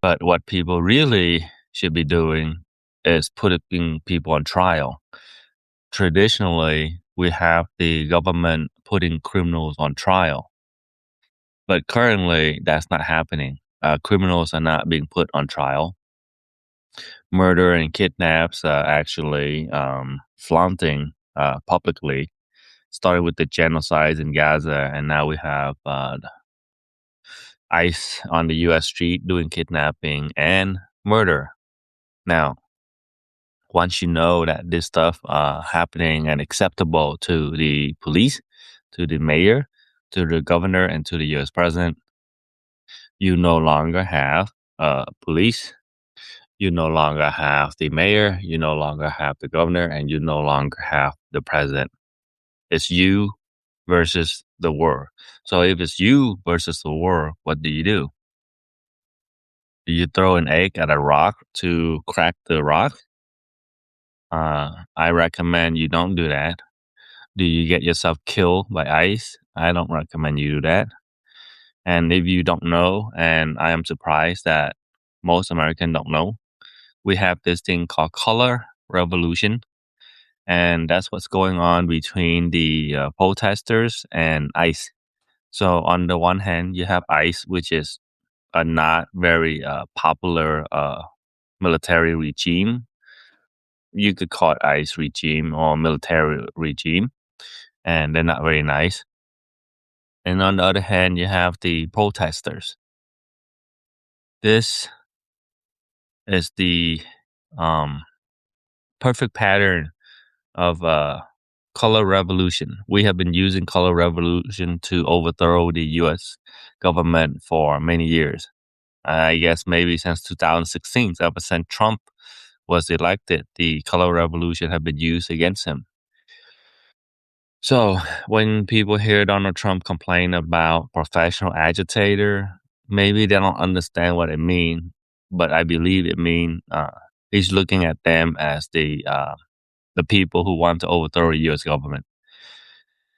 But what people really should be doing is putting people on trial. Traditionally, we have the government putting criminals on trial, but currently that's not happening. Criminals are not being put on trial. Murder and kidnaps are actually flaunting publicly. Started with the genocide in Gaza, and now we have ICE on the U.S. street doing kidnapping and murder. Now, once you know that this stuff happening and acceptable to the police, to the mayor, to the governor, and to the U.S. president, you no longer have police. You no longer have the mayor. You no longer have the governor, and you no longer have the president. It's you versus the world. So if it's you versus the world, what do? Do you throw an egg at a rock to crack the rock? I recommend you don't do that. Do you get yourself killed by ICE? I don't recommend you do that. And if you don't know, and I am surprised that most Americans don't know, we have this thing called color revolution. And that's what's going on between the protesters and ICE. So on the one hand, you have ICE, which is a not very popular military regime. You could call it ICE regime or military regime, and they're not very nice. And on the other hand, you have the protesters. This is the perfect pattern of color revolution. We have been using color revolution to overthrow the U.S. government for many years. I guess maybe since 2016, ever since Trump was elected, the color revolution have been used against him. So when people hear Donald Trump complain about professional agitator, maybe they don't understand what it means, but I believe it means he's looking at them as the people who want to overthrow the U.S. government.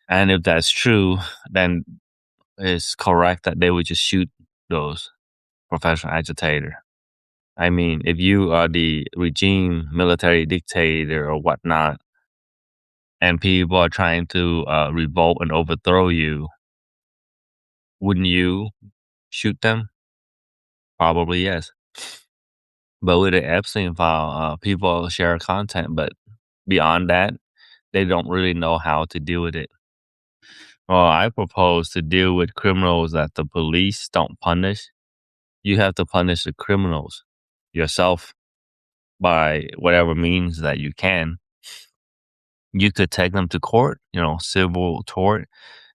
And if that's true, then it's correct that they would just shoot those professional agitator. I mean, if you are the regime, military dictator or whatnot, and people are trying to revolt and overthrow you, wouldn't you shoot them? Probably yes. But with the Epstein file, people share content, but beyond that, they don't really know how to deal with it. Well, I propose to deal with criminals that the police don't punish. You have to punish the criminals yourself by whatever means that you can. You could take them to court, civil tort.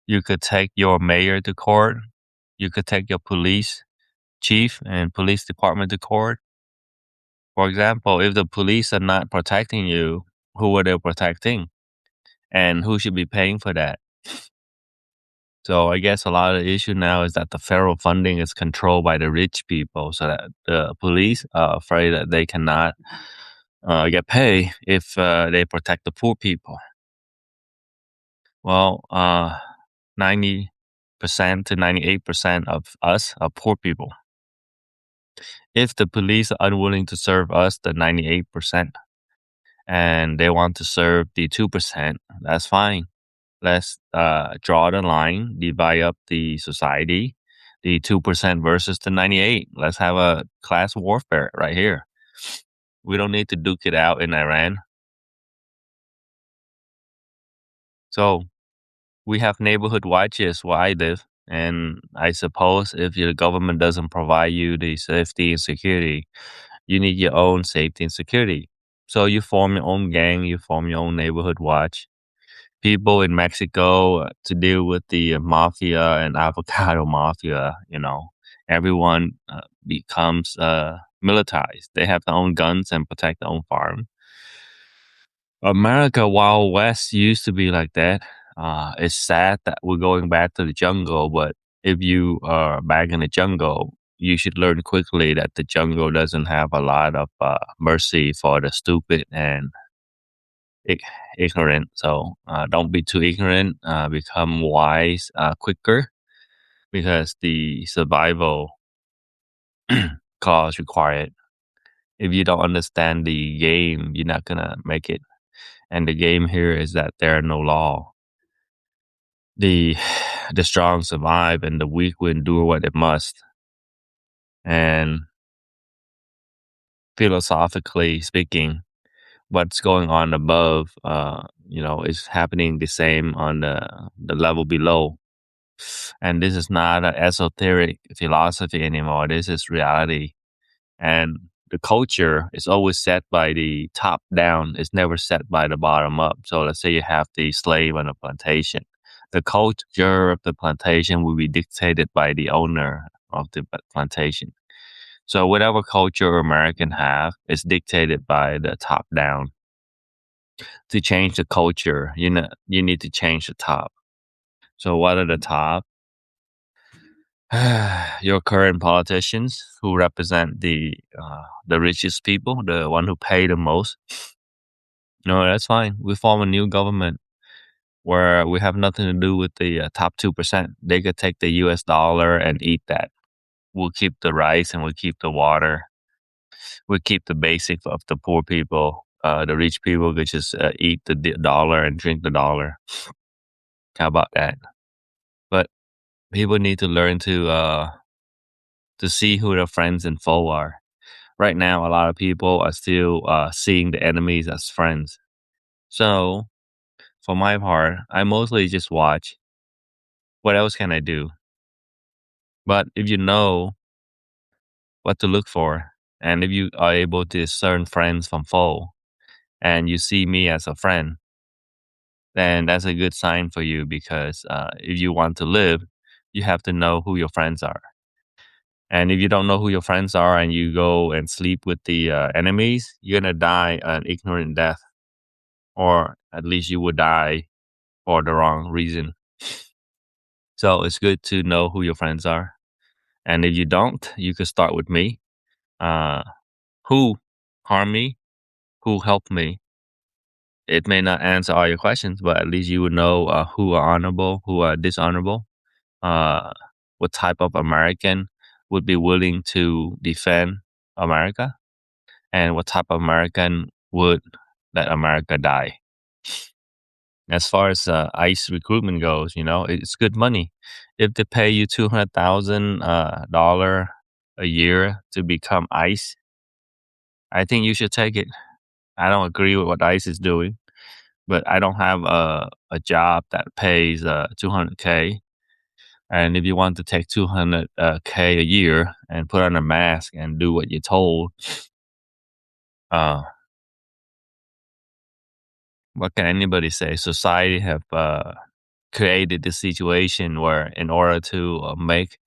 You could take your mayor to court. You could take your police chief and police department to court. For example, if the police are not protecting you, who are they protecting? And who should be paying for that? So I guess a lot of the issue now is that the federal funding is controlled by the rich people, so that the police are afraid that they cannot get paid if they protect the poor people. Well, 90% to 98% of us are poor people. If the police are unwilling to serve us, the 98%, and they want to serve the 2%, that's fine. Let's draw the line, divide up the society, the 2% versus the 98. Let's have a class warfare right here. We don't need to duke it out in Iran. So we have neighborhood watches where I live, and I suppose if your government doesn't provide you the safety and security, you need your own safety and security. So you form your own gang, you form your own neighborhood watch. People in Mexico to deal with the mafia and avocado mafia, everyone becomes militarized. They have their own guns and protect their own farm. America, Wild West used to be like that. It's sad that we're going back to the jungle, but if you are back in the jungle, you should learn quickly that the jungle doesn't have a lot of mercy for the stupid and ignorant. So don't be too ignorant. Become wise quicker, because the survival cause required. If you don't understand the game, you're not gonna make it. And the game here is that there are no law. The the strong survive and the weak will endure what it must. And philosophically speaking, what's going on above, is happening the same on the level below. And this is not an esoteric philosophy anymore. This is reality. And the culture is always set by the top down. It's never set by the bottom up. So let's say you have the slave on a plantation. The culture of the plantation will be dictated by the owner of the plantation. So whatever culture American have is dictated by the top down. To change the culture, you need to change the top. So what are the top? Your current politicians who represent the richest people, the one who pay the most. No, that's fine. We form a new government where we have nothing to do with the top 2%. They could take the US dollar and eat that. We'll keep the rice and we'll keep the water. We'll keep the basics of the poor people. The rich people could just eat the dollar and drink the dollar. How about that? But people need to learn to see who their friends and foe are. Right now, a lot of people are still seeing the enemies as friends. So, for my part, I mostly just watch. What else can I do? But if you know what to look for, and if you are able to discern friends from foe, and you see me as a friend, then that's a good sign for you because if you want to live, you have to know who your friends are. And if you don't know who your friends are and you go and sleep with the enemies, you're gonna die an ignorant death, or at least you will die for the wrong reason. So it's good to know who your friends are. And if you don't, you could start with me. Uh, who harm me? Who helped me? It may not answer all your questions, but at least you would know who are honorable, who are dishonorable. Uh, what type of American would be willing to defend America, and what type of American would let America die. As far as ICE recruitment goes, it's good money. If they pay you $200,000 a year to become ICE, I think you should take it. I don't agree with what ICE is doing, but I don't have a job that pays 200K. And if you want to take 200K a year and put on a mask and do what you're told, uh, what can anybody say? Society have created this situation where in order to make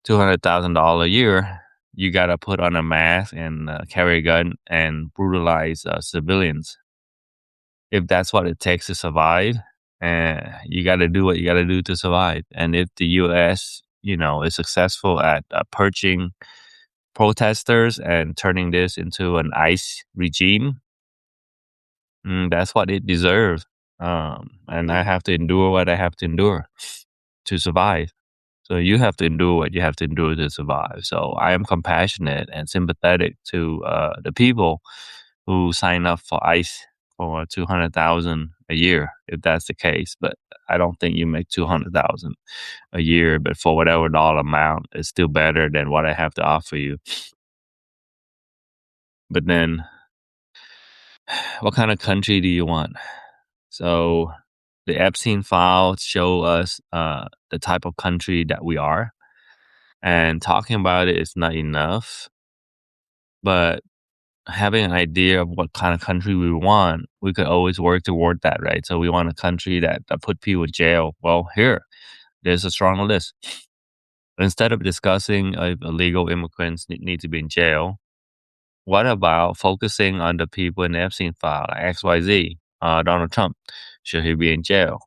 $200,000 a year, you gotta put on a mask and carry a gun and brutalize civilians. If that's what it takes to survive, you gotta do what you gotta do to survive. And if the U.S., is successful at purging protesters and turning this into an ICE regime, that's what it deserves. And I have to endure what I have to endure to survive. So you have to endure what you have to endure to survive. So I am compassionate and sympathetic to the people who sign up for ICE for 200,000 a year, if that's the case. But I don't think you make 200,000 a year, but for whatever dollar amount, it's still better than what I have to offer you. But then, what kind of country do you want? So the Epstein files show us the type of country that we are. And talking about it is not enough, but having an idea of what kind of country we want, we could always work toward that, right? So we want a country that put people in jail. Well, there's a strong list. Instead of discussing if illegal immigrants need to be in jail, what about focusing on the people in the Epstein file, like XYZ, Donald Trump? Should he be in jail?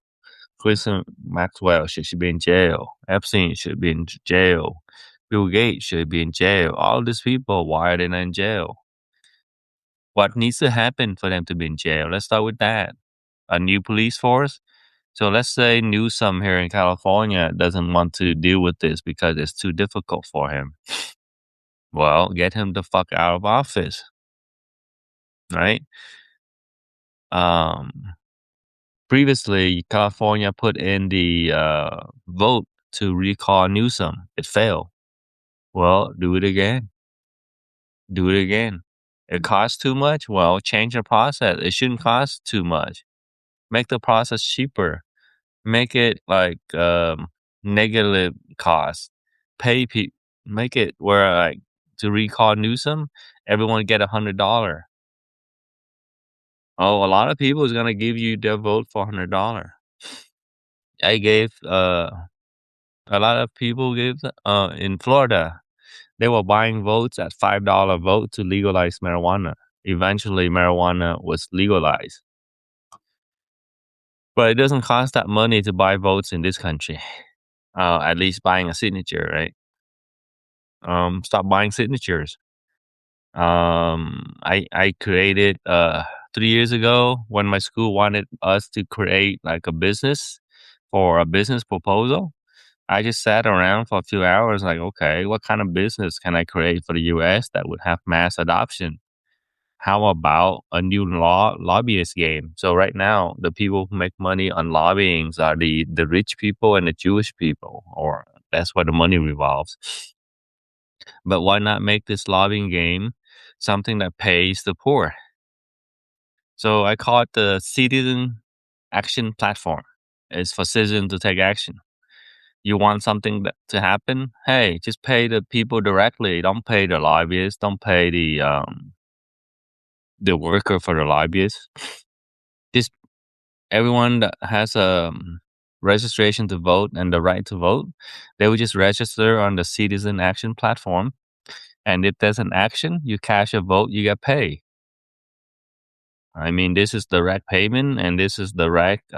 Christian Maxwell should be in jail. Epstein should be in jail. Bill Gates should be in jail. All these people, why are they not in jail? What needs to happen for them to be in jail? Let's start with that. A new police force. So let's say Newsom here in California doesn't want to deal with this because it's too difficult for him. Well, get him the fuck out of office, right? Um, Previously, California put in the vote to recall Newsom. It failed. Well, do it again. Do it again. It costs too much? Well, change the process. It shouldn't cost too much. Make the process cheaper. Make it like negative cost. Pay people. Make it where like to recall Newsom, everyone get $100. Oh, a lot of people is gonna give you their vote for $100. I gave a lot of people gave in Florida. They were buying votes at $5 vote to legalize marijuana. Eventually, marijuana was legalized, but it doesn't cost that money to buy votes in this country. At least buying a signature, right? Stop buying signatures. I created 3 years ago when my school wanted us to create like a business for a business proposal. I just sat around for a few hours, like, okay, what kind of business can I create for the US that would have mass adoption? How about a new lobbyist game? So right now, the people who make money on lobbying are the rich people and the Jewish people, or that's where the money revolves. But why not make this lobbying game something that pays the poor? So I call it the Citizen Action Platform. It's for citizens to take action. You want something to happen? Hey, just pay the people directly. Don't pay the lobbyists. Don't pay the worker for the lobbyists. Just everyone that has a registration to vote and the right to vote, they would just register on the Citizen Action Platform. And if there's an action, you cash a vote, you get paid. I mean, this is direct payment and this is direct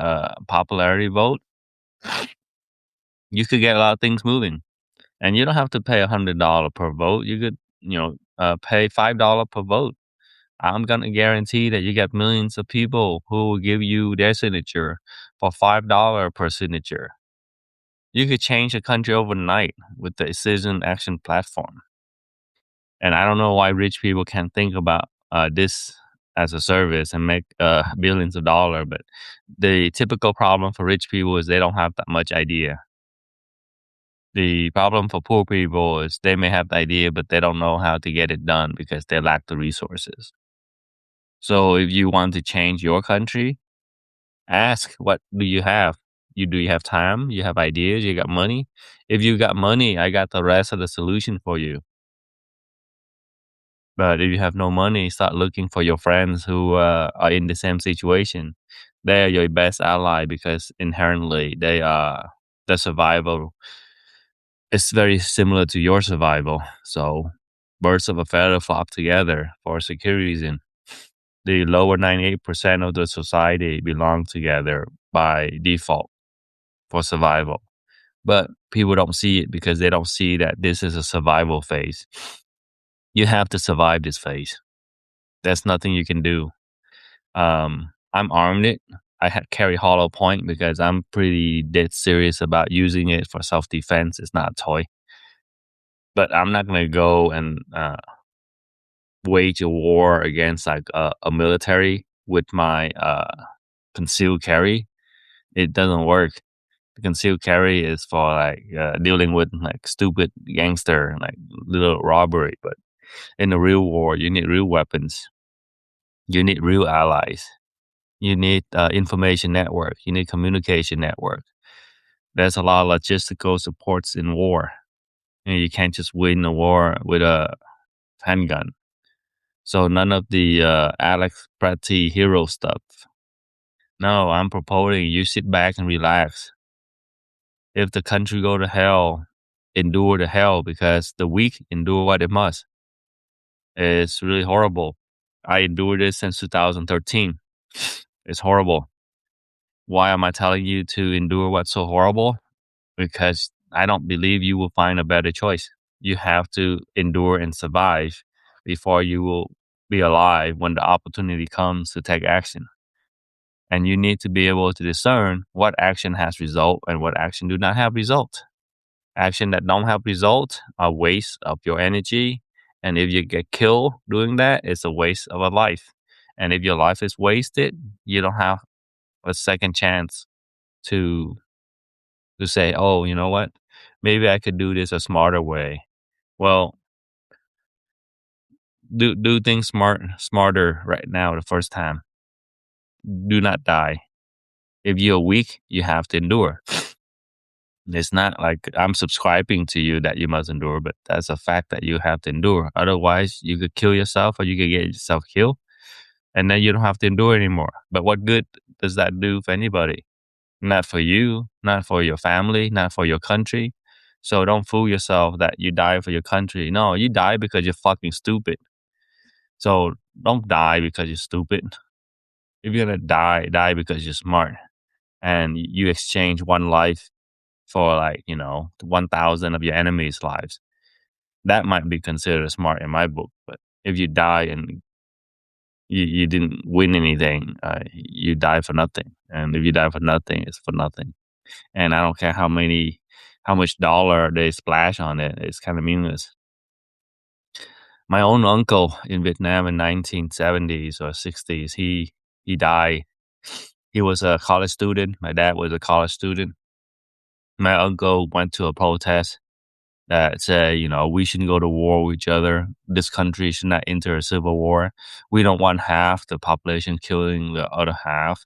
popularity vote. You could get a lot of things moving. And you don't have to pay $100 per vote. You could, pay $5 per vote. I'm gonna guarantee that you get millions of people who will give you their signature for $5 per signature. You could change the country overnight with the Citizen Action Platform. And I don't know why rich people can't think about this as a service and make billions of dollars. But the typical problem for rich people is they don't have that much idea. The problem for poor people is they may have the idea, but they don't know how to get it done because they lack the resources. So if you want to change your country, ask what do you have? Do you have time? You have ideas? You got money? If you got money, I got the rest of the solution for you. But if you have no money, start looking for your friends who are in the same situation. They are your best ally because inherently they are the survival. It's very similar to your survival. So birds of a feather flock together for security reason. The lower 98% of the society belong together by default for survival. But people don't see it because they don't see that this is a survival phase. You have to survive this phase. There's nothing you can do. I'm armed it. Carry hollow point because I'm pretty dead serious about using it for self defense. It's not a toy. But I'm not gonna go and wage a war against like a military with my concealed carry. It doesn't work. The concealed carry is for like dealing with like stupid gangster, like little robbery. But in the real war, you need real weapons. You need real allies. You need information network. You need communication network. There's a lot of logistical supports in war. And you can't just win a war with a handgun. So none of the Alex Pretty hero stuff. No, I'm proposing you sit back and relax. If the country go to hell, endure the hell because the weak endure what it must. It's really horrible. I endured this since 2013. It's horrible. Why am I telling you to endure what's so horrible? Because I don't believe you will find a better choice. You have to endure and survive before you will be alive when the opportunity comes to take action. And you need to be able to discern what action has result and what action do not have result. Action that don't have result are waste of your energy And if you get killed doing that, it's a waste of a life. And if your life is wasted, you don't have a second chance to say, "Oh, you know what? Maybe I could do this a smarter way." Well, do things smarter right now the first time. Do not die. If you're weak, you have to endure. It's not like I'm subscribing to you that you must endure, but that's a fact that you have to endure. Otherwise, you could kill yourself or you could get yourself killed, and then you don't have to endure anymore. But what good does that do for anybody? Not for you, not for your family, not for your country. So don't fool yourself that you die for your country. No, you die because you're fucking stupid. So don't die because you're stupid. If you're gonna die, die because you're smart. And you exchange one life for, like, 1,000 of your enemies' lives. That might be considered smart in my book. But if you die and you didn't win anything, you die for nothing. And if you die for nothing, it's for nothing. And I don't care how much dollar they splash on it. It's kind of meaningless. My own uncle in Vietnam in 1970s or 60s, he died. He was a college student. My dad was a college student. My uncle went to a protest that said, we shouldn't go to war with each other. This country should not enter a civil war. We don't want half the population killing the other half.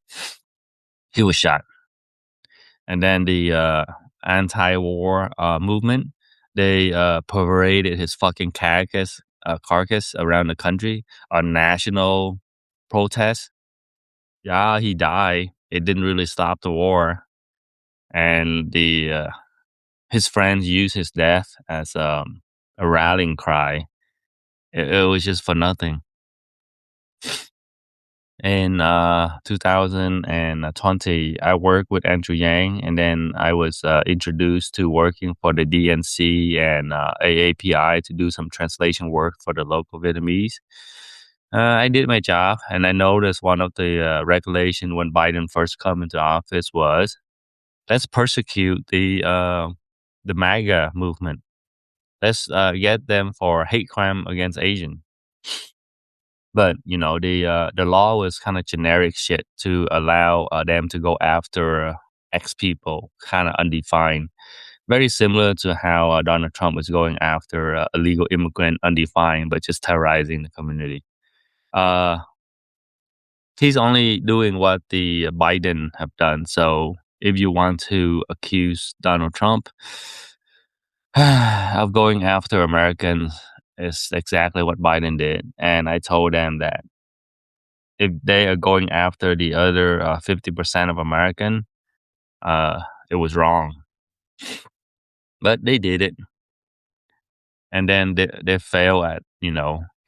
He was shot. And then the anti-war movement, they paraded his fucking carcass around the country on national protest. Yeah, he died. It didn't really stop the war, and the his friends used his death as a rallying cry. It was just for nothing. In 2020, I worked with Andrew Yang, and then I was introduced to working for the DNC and AAPI to do some translation work for the local Vietnamese. I did my job, and I noticed one of the regulation when Biden first come into office was, let's persecute the MAGA movement. Let's get them for hate crime against Asian. But the law was kind of generic shit to allow them to go after ex people, kind of undefined. Very similar to how Donald Trump was going after illegal immigrant, undefined, but just terrorizing the community. Uh, he's only doing what the Biden have done. So if you want to accuse Donald Trump of going after Americans, is exactly what Biden did. And I told them that if they are going after the other 50% of American, uh, it was wrong. But they did it, and then they fail at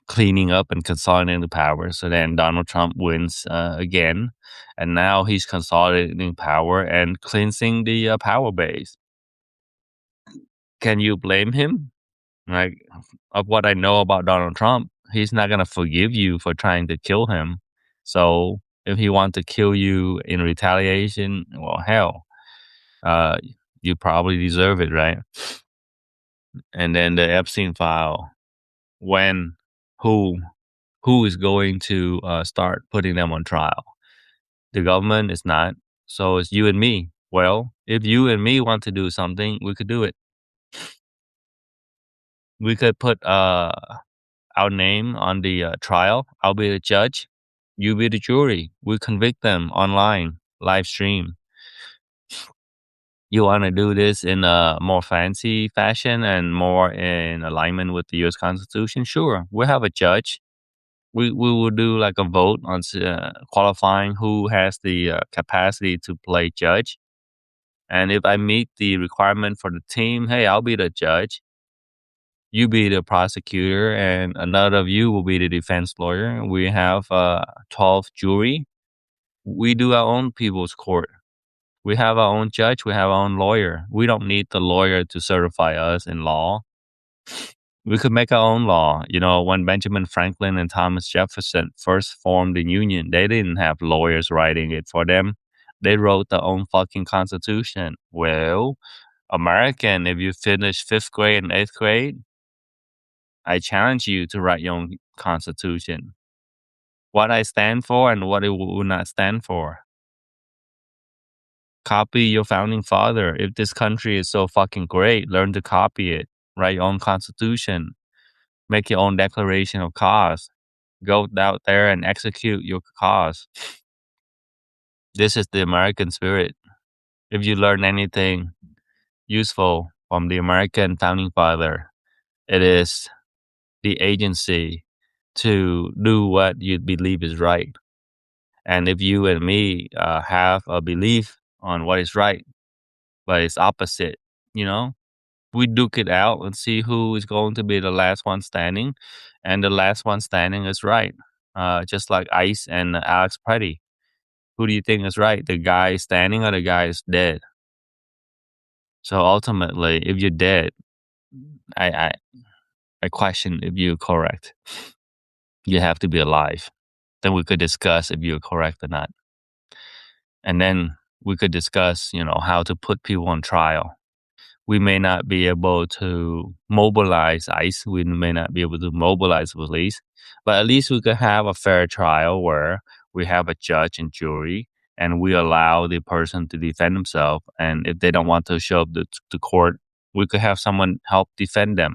cleaning up and consolidating the power. So then Donald Trump wins again, and now he's consolidating power and cleansing the power base. Can you blame him? Like, of what I know about Donald Trump, he's not gonna forgive you for trying to kill him. So if he wants to kill you in retaliation, well, hell, uh, you probably deserve it, right? And then the Epstein file, when, who, who is going to start putting them on trial? The government is not. So it's you and me. Well, if you and me want to do something, we could do it. We could put our name on the trial. I'll be the judge. You be the jury. We convict them online, live stream. You want to do this in a more fancy fashion and more in alignment with the U.S. Constitution? Sure, we'll have a judge. We will do like a vote on qualifying who has the capacity to play judge. And if I meet the requirement for the team, hey, I'll be the judge. You be the prosecutor, and another of you will be the defense lawyer. We have 12 jury. We do our own people's court. We have our own judge. We have our own lawyer. We don't need the lawyer to certify us in law. We could make our own law. When Benjamin Franklin and Thomas Jefferson first formed the Union, they didn't have lawyers writing it for them. They wrote their own fucking constitution. Well, American, if you finish 5th grade and 8th grade, I challenge you to write your own constitution. What I stand for and what it will not stand for. Copy your founding father. If this country is so fucking great, learn to copy it. Write your own constitution. Make your own declaration of cause. Go out there and execute your cause. This is the American spirit. If you learn anything useful from the American founding father, it is the agency to do what you believe is right. And if you and me have a belief on what is right, but it's opposite, you know, we duke it out and see who is going to be the last one standing, and the last one standing is right. Just like Ice and Alex Petty. Who do you think is right? The guy standing or the guy is dead? So ultimately, if you're dead, I I, I question if you're correct. You have to be alive. Then we could discuss if you're correct or not. And then we could discuss, how to put people on trial. We may not be able to mobilize ICE. We may not be able to mobilize police, but at least we could have a fair trial where we have a judge and jury and we allow the person to defend themselves. And if they don't want to show up to court, we could have someone help defend them.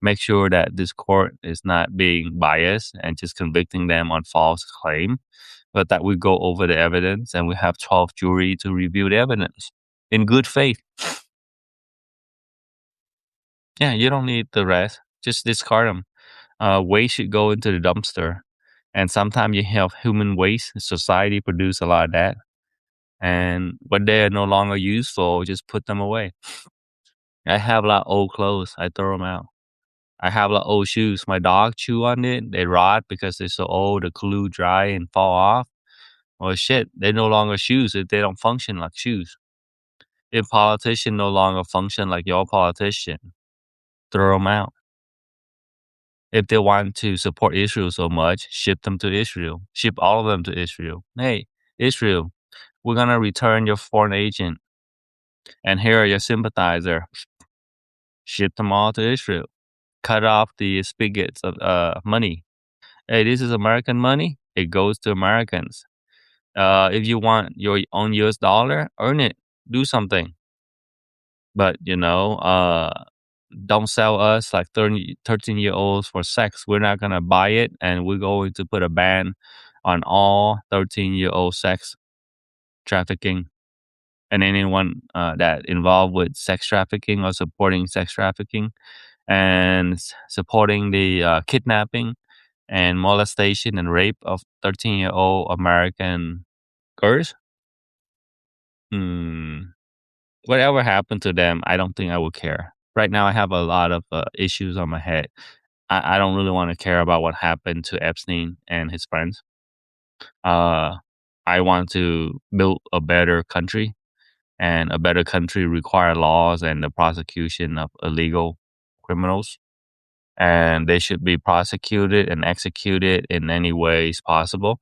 Make sure that this court is not being biased and just convicting them on false claim, but that we go over the evidence and we have 12 jury to review the evidence in good faith. Yeah, you don't need the rest. Just discard them. Waste should go into the dumpster. And sometimes you have human waste. Society produce a lot of that. And when they are no longer useful, just put them away. I have a lot of old clothes. I throw them out. I have a lot of old shoes. My dog chew on it. They rot because they're so old. The glue dry and fall off. Well, shit, they're no longer shoes if they don't function like shoes. If politicians no longer function like your politician, throw them out. If they want to support Israel so much, ship them to Israel. Ship all of them to Israel. Hey, Israel, we're gonna return your foreign agent, and here are your sympathizer. Ship them all to Israel. Cut off the spigots of money. Hey, this is American money. It goes to Americans. If you want your own US dollar, earn it. Do something. But, don't sell us like 13-year-olds for sex. We're not going to buy it, and we're going to put a ban on all 13-year-old sex trafficking and anyone that involved with sex trafficking or supporting sex trafficking and supporting the kidnapping and molestation and rape of 13-year-old American girls. Whatever happened to them, I don't think I would care. Right now, I have a lot of issues on my head. I don't really want to care about what happened to Epstein and his friends. I want to build a better country, and a better country require laws and the prosecution of illegal criminals, and they should be prosecuted and executed in any ways possible.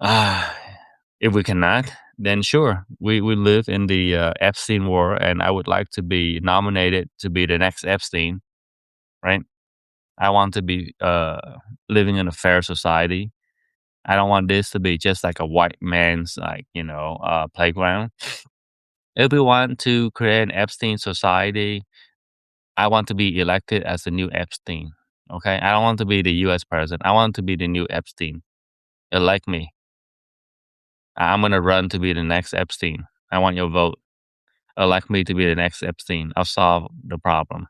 If we cannot, then sure, we live in the Epstein war, and I would like to be nominated to be the next Epstein, right? I want to be living in a fair society. I don't want this to be just like a white man's playground. If we want to create an Epstein society, I want to be elected as the new Epstein. Okay, I don't want to be the U.S. president. I want to be the new Epstein. Elect me. I'm gonna run to be the next Epstein. I want your vote. Elect me to be the next Epstein. I'll solve the problem.